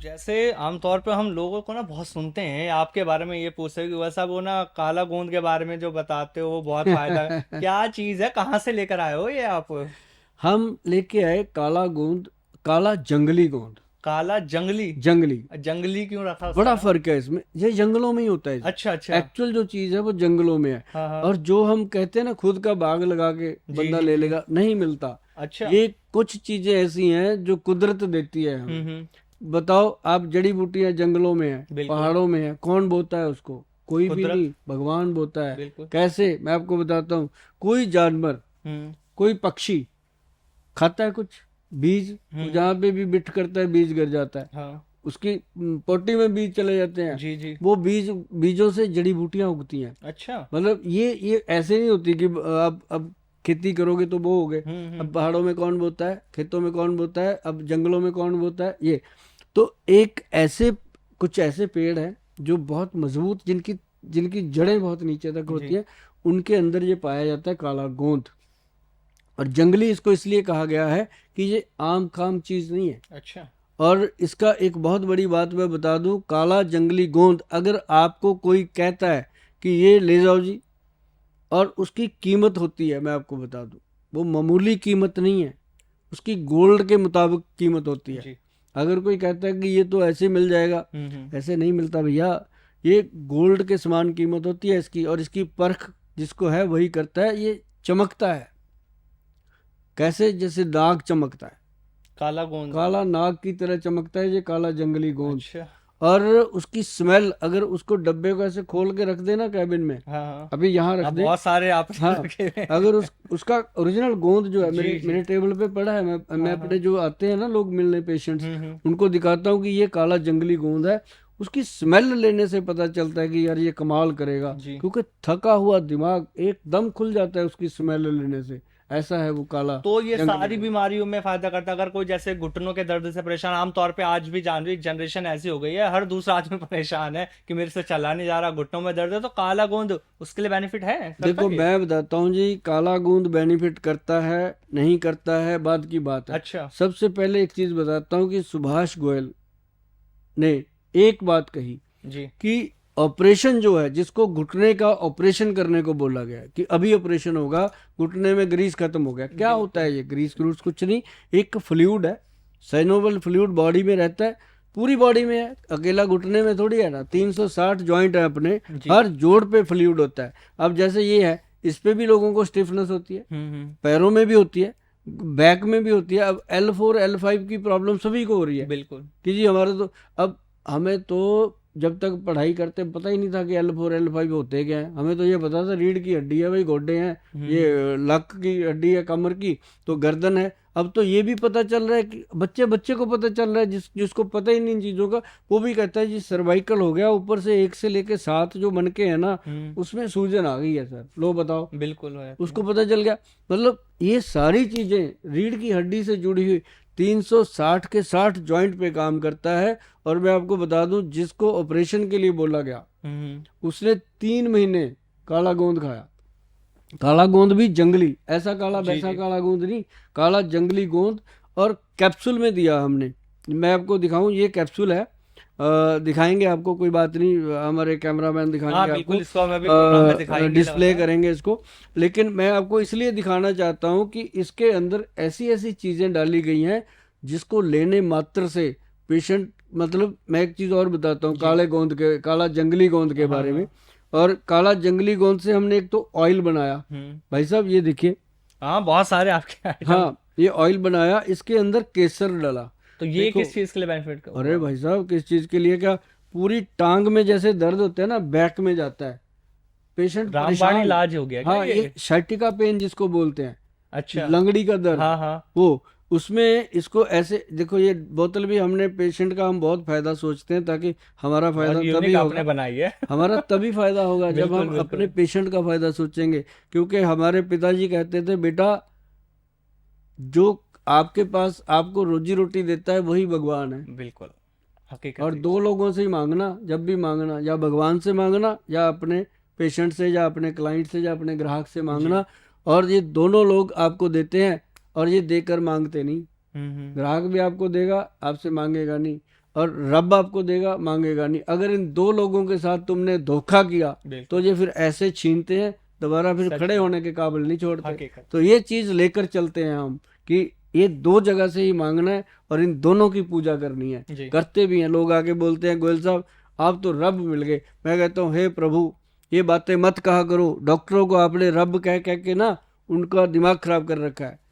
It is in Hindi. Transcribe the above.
जैसे आमतौर पे हम लोगों को ना बहुत सुनते हैं आपके बारे में, ये पूछते हैं कि वैसा वो ना काला गोंद के बारे में जो बताते हो वो बहुत फायदा है। क्या चीज है, कहाँ से लेकर आए हो ये आप? हम लेके आए काला गोंद, काला जंगली गोंद। काला जंगली? जंगली। जंगली क्यों रखा उसका बड़ा नाम? फर्क है इसमें, ये जंगलों में ही होता है। अच्छा अच्छा। एक्चुअल जो चीज है वो जंगलों में है। हाँ हाँ। और जो हम कहते हैं ना खुद का बाग लगा के जी बंदा जी ले जी। लेगा, नहीं मिलता। अच्छा। ये कुछ चीजें ऐसी हैं जो कुदरत देती है हमें। हम्म। बताओ, आप जड़ी बूटियां जंगलों में है, बिल्कुल। पहाड़ों में है, कौन बोता है उसको? कोई भी कुदरत। नहीं, भगवान बोता है। बिल्कुल। कैसे, मैं आपको बताता हूँ। कोई जानवर, हम्म कोई पक्षी खाता है कुछ बीज, वो हम्म। जहाँ पे भी बिठ करता है बीज गिर जाता है। हाँ। उसकी पोटी में बीज चले जाते हैं। जी जी। वो बीज, बीजों से जड़ी बूटियां उगती हैं। अच्छा। मतलब ये ऐसे नहीं होती कि अब खेती करोगे तो वो हो गए। अब हम्म। पहाड़ों में कौन बोता है, खेतों में कौन बोता है, अब जंगलों में कौन बोता है ये। तो एक ऐसे, कुछ ऐसे पेड़ हैं जो बहुत मजबूत, जिनकी जिनकी जड़ें बहुत नीचे तक होती जी। हैं। उनके अंदर ये पाया जाता है काला गोंद। और जंगली इसको इसलिए कहा गया है कि ये आम खाम चीज नहीं है। अच्छा। और इसका एक बहुत बड़ी बात मैं बता दूं, काला जंगली गोंद अगर आपको कोई कहता है कि ये ले जाओ जी, और उसकी कीमत होती है, मैं आपको बता दूं, वो मामूली कीमत नहीं है। उसकी गोल्ड के मुताबिक कीमत होती है। जी। अगर कोई कहता है कि ये तो ऐसे मिल जाएगा, हम्म। ऐसे नहीं मिलता भैया। ये गोल्ड के समान कीमत होती है इसकी। और इसकी परख जिसको है वही करता है। ये चमकता है, कैसे, जैसे नाग चमकता है। काला गोंद। काला नाग की तरह चमकता है ये काला जंगली गोंद। अच्छा। और उसकी स्मेल, अगर उसको डब्बे को ऐसे खोल के रख देना कैबिन में, हाँ हाँ। अभी यहाँ रख अब दे। बहुत सारे आपने हाँ, रखे हुए अगर हैं। उसका ओरिजिनल गोंद जो है, जी मेरे जी। मेरे टेबल पे पड़ा है। मैं हाँ अपने हाँ। जो आते हैं ना लोग मिलने, पेशेंट्स, हम्म। उनको दिखाता हूँ कि ये काला जंगली गोंद है। उसकी स्मेल लेने से पता चलता है कि यार ये कमाल करेगा। जी। क्योंकि थका हुआ दिमाग एकदम खुल जाता है उसकी स्मेल लेने से। ऐसा है वो काला तो ये जंगली सारी गोंद। बीमारियों में फायदा करता है। अगर कोई जैसे घुटनों के दर्द से परेशान, आमतौर पे आज भी जान रही जनरेशन ऐसी हो गई है, हर दूसरा आदमी परेशान है कि मेरे से चला नहीं जा रहा, घुटनों में दर्द है, तो काला गोंद उसके लिए बेनिफिट है, करता देखो, है ये? मैं बताता हूँ जी, काला गोंद बेनिफिट करता है नहीं करता है बाद की बात है। अच्छा। सबसे पहले एक चीज बताता हूँ कि सुभाष गोयल ने एक बात कही जी। कि ऑपरेशन जो है, जिसको घुटने का ऑपरेशन करने को बोला गया है कि अभी ऑपरेशन होगा, घुटने में ग्रीस खत्म हो गया, क्या होता बिल्कुल। है ये ग्रीस ग्रूस? कुछ नहीं। एक फ्लूइड है, साइनोवल फ्लूइड बॉडी में रहता है। पूरी बॉडी में है, अकेला घुटने में थोड़ी है ना। 360 जॉइंट है अपने, जी। हर जोड़ पे फ्लूइड होता है। अब जैसे ये है, इस पे भी लोगों को स्टिफनेस होती है, हम्म। पैरों में भी होती है, बैक में भी होती है। अब L4 L5 की प्रॉब्लम सभी को हो रही है बिल्कुल। कि जी हमारा तो, अब हमें तो जब तक पढ़ाई करते पता ही नहीं था कि L4 L5 होते क्या है। हमें तो ये पता था रीढ़ की हड्डी है भाई, गोड्डे हैं, हम्म। ये लक की हड्डी है कमर की, तो गर्दन है। अब तो ये भी पता चल रहा है कि बच्चे बच्चे को पता चल रहा है, जिसको पता ही नहीं इन चीज़ों का, वो भी कहता है जी सर्वाइकल हो गया, ऊपर से 1 से लेके 7 जो मनके हैं ना, हम्म। उसमें सूजन आ गई है सर, लो बताओ। बिल्कुल हो जाती उसको है। पता चल गया। मतलब ये सारी चीजें रीढ़ की हड्डी से जुड़ी हुई, 360 के 60 जॉइंट पे काम करता है। और मैं आपको बता दूं, जिसको ऑपरेशन के लिए बोला गया, हम्म। उसने 3 महीने काला गोंद खाया। काला गोंद भी जंगली, ऐसा काला जी वैसा जी। काला गोंद नहीं, काला जंगली गोंद। और कैप्सूल में दिया हमने। मैं आपको दिखाऊं, ये कैप्सूल है। दिखाएंगे आपको, कोई बात नहीं, हमारे कैमरामैन हाँ दिखाएंगे आपको। बिल्कुल, इसको हम अभी प्रोग्राम में दिखाएंगे डिस्प्ले लगातार। करेंगे इसको। लेकिन मैं आपको इसलिए दिखाना चाहता हूं कि इसके अंदर ऐसी ऐसी चीजें डाली गई हैं जिसको लेने मात्र से पेशेंट, मतलब मैं एक चीज और बताता हूँ जी। काले गोंद के, काला जंगली गोंद के हाँ बारे में। हाँ। और काला जंगली गोंद से हमने एक तो ऑयल बनाया। हम्म। भाई साहब ये देखिए। हाँ बहुत सारे आपके आइटम। हाँ, ये ऑयल बनाया, इसके अंदर केसर डाला। तो ये देखो, किस चीज के लिए बेनिफिट अरे हुआ? भाई साहब किस चीज के लिए क्या, पूरी टांग में जैसे दर्द होता है ना, बैक में जाता है पेशेंट रामबाण परेशान। इलाज हो गया क्या हाँ, ये? ये शर्टिका पेन जिसको बोलते हैं, अच्छा। लंगड़ी का दर्द, हाँ हाँ। वो, उसमें इसको ऐसे देखो। ये बोतल भी हमने पेशेंट का, हम बहुत फायदा सोचते हैं ताकि हमारा बहुत फायदा तभी यूनिक आपने होगा, बनाई है। हमारा तभी फायदा होगा जब हम बिल्कुल अपने बिल्कुल। पेशेंट का फायदा सोचेंगे। क्योंकि हमारे पिताजी कहते थे, बेटा जो आपके पास आपको रोजी रोटी देता है वही भगवान है। बिल्कुल। और हकीकत है। 2 लोगों से ही मांगना, जब भी मांगना, या भगवान से मांगना, या अपने पेशेंट से, या अपने क्लाइंट से, या अपने ग्राहक से जी। मांगना। और ये दोनों लोग आपको देते हैं, और ये देकर मांगते नहीं। हम्म। ग्राहक भी आपको देगा, आपसे मांगेगा नहीं। और रब आपको देगा, मांगेगा नहीं। अगर इन दो लोगों के साथ तुमने धोखा किया बिल्कुल तो ये फिर ऐसे छीनते हैं, दोबारा फिर सच खड़े में होने के काबिल नहीं छोड़ते। हकीकत तो ये चीज लेकर चलते हैं हम कि ये दो जगह से ही मांगना है और इन दोनों की पूजा करनी है। जी करते भी हैं लोग, आके बोलते हैं गोयल साहब आप तो रब मिल गए। मैं कहता हूँ हे प्रभु ये बातें मत कहा करो, डॉक्टरों को आपने रब कह कह के ना उनका दिमाग खराब कर रखा है।